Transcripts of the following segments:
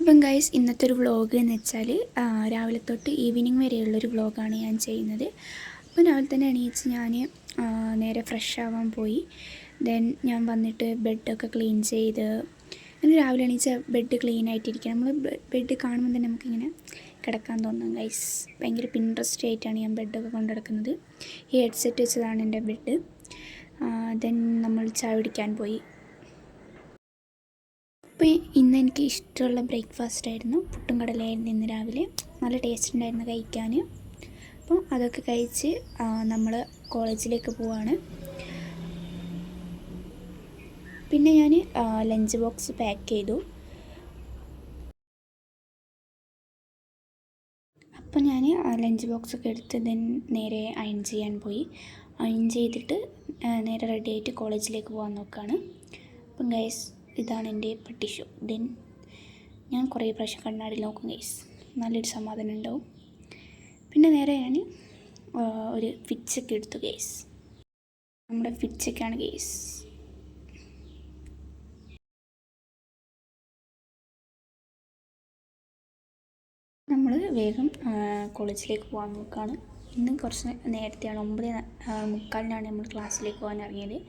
അപ്പം ഗൈസ്, ഇന്നത്തെ ഒരു വ്ളോഗ് എന്ന് വെച്ചാൽ രാവിലെ തൊട്ട് ഈവനിങ് വരെയുള്ളൊരു വ്ളോഗാണ് ഞാൻ ചെയ്യുന്നത്. അപ്പോൾ രാവിലെ തന്നെ എണീച്ച് ഞാൻ നേരെ ഫ്രഷ് ആവാൻ പോയി. ദെൻ ഞാൻ വന്നിട്ട് ബെഡൊക്കെ ക്ലീൻ ചെയ്ത്, അങ്ങനെ രാവിലെ എണീച്ച ബെഡ് ക്ലീൻ ആയിട്ടിരിക്കുക. നമ്മൾ ബെഡ് കാണുമ്പോൾ തന്നെ നമുക്കിങ്ങനെ കിടക്കാൻ തോന്നും ഗൈസ്. ഭയങ്കര പിൻട്രസ്റ്റ് ആയിട്ടാണ് ഞാൻ ബെഡൊക്കെ കൊണ്ടുനടക്കുന്നത്. ഈ ഹെഡ്സെറ്റ് വെച്ചതാണ് എൻ്റെ ബെഡ്. ദെൻ നമ്മൾ ചായ കുടിക്കാൻ പോയി. അപ്പോൾ ഇന്ന് എനിക്ക് ഇഷ്ടമുള്ള ബ്രേക്ക്ഫാസ്റ്റ് ആയിരുന്നു, പുട്ടും കടലയായിരുന്നു ഇന്ന് രാവിലെ. നല്ല ടേസ്റ്റ് ഉണ്ടായിരുന്നു കഴിക്കാൻ. അപ്പോൾ അതൊക്കെ കഴിച്ച് നമ്മൾ കോളേജിലേക്ക് പോവാണ്. പിന്നെ ഞാൻ ലഞ്ച് ബോക്സ് പാക്ക് ചെയ്തു. അപ്പോൾ ഞാൻ ലഞ്ച് ബോക്സൊക്കെ എടുത്ത് ദെൻ നേരെ അയൺ ചെയ്യാൻ പോയി. അയൺ ചെയ്തിട്ട് നേരെ റെഡി ആയിട്ട് കോളേജിലേക്ക് പോകാൻ നോക്കുകയാണ്. അപ്പം ഗൈസ്, ഇതാണ് എൻ്റെ പട്ടി ഷോ. ദെൻ ഞാൻ കുറേ പ്രാവശ്യം കണ്ണാടിയിൽ നോക്കും ഗൈസ്, നല്ലൊരു സമാധാനം ഉണ്ടാവും. പിന്നെ നേരെ ഞാൻ ഒരു ഫിച്ചൊക്കെ എടുത്തു ഗൈസ്. നമ്മുടെ ഫിച്ചൊക്കെയാണ് ഗൈസ്. നമ്മൾ വേഗം കോളേജിലേക്ക് പോകാൻ നോക്കുകയാണ്. ഇന്ന് കുറച്ച് നേരത്തെയാണ്, 9:45 നമ്മൾ ക്ലാസ്സിലേക്ക് പോകാൻ ഇറങ്ങിയത്.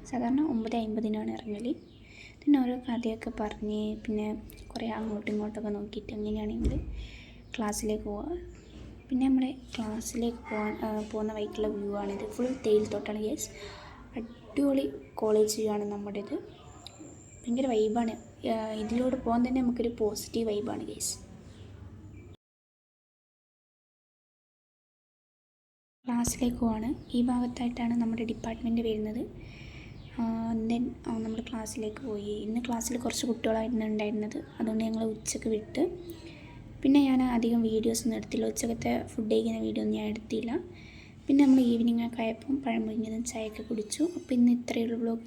സാധാരണ 9:50 ഇറങ്ങൽ. പിന്നെ ഓരോ കഥയൊക്കെ പറഞ്ഞ് പിന്നെ കുറേ അങ്ങോട്ടും ഇങ്ങോട്ടൊക്കെ നോക്കിയിട്ട് അങ്ങനെയാണ് നമ്മൾ ക്ലാസ്സിലേക്ക് പോവുക. പിന്നെ നമ്മുടെ ക്ലാസ്സിലേക്ക് പോകുന്ന വഴിക്കുള്ള വ്യൂ ആണിത്. ഫുൾ തേയിലത്തോട്ടാണ് ഗൈസ്. അടിപൊളി കോളേജ് വ്യൂ ആണ് നമ്മുടേത്. ഭയങ്കര വൈബാണ്. ഇതിലൂടെ പോകാൻ തന്നെ നമുക്കൊരു പോസിറ്റീവ് വൈബാണ് ഗൈസ്. ക്ലാസ്സിലേക്ക് പോവാണ്. ഈ ഭാഗത്തായിട്ടാണ് നമ്മുടെ ഡിപ്പാർട്ട്മെൻറ്റ് വരുന്നത്. ദെൻ നമ്മൾ ക്ലാസ്സിലേക്ക് പോയി. ഇന്ന് ക്ലാസ്സിൽ കുറച്ച് കുട്ടികളായിരുന്നു ഉണ്ടായിരുന്നത്, അതുകൊണ്ട് ഞങ്ങൾ ഉച്ചയ്ക്ക് വിട്ട്. പിന്നെ ഞാൻ അധികം വീഡിയോസൊന്നും എടുത്തില്ല. ഉച്ചക്കത്തെ ഫുഡ് കഴിക്കുന്ന വീഡിയോ ഒന്നും ഞാൻ എടുത്തില്ല. പിന്നെ നമ്മൾ ഈവനിങ് ഒക്കെ ആയപ്പം പഴം പൊരിഞ്ഞതും ചായയൊക്കെ കുടിച്ചു. അപ്പോൾ ഇന്ന് ഇത്രയുള്ള വ്ളോഗ്.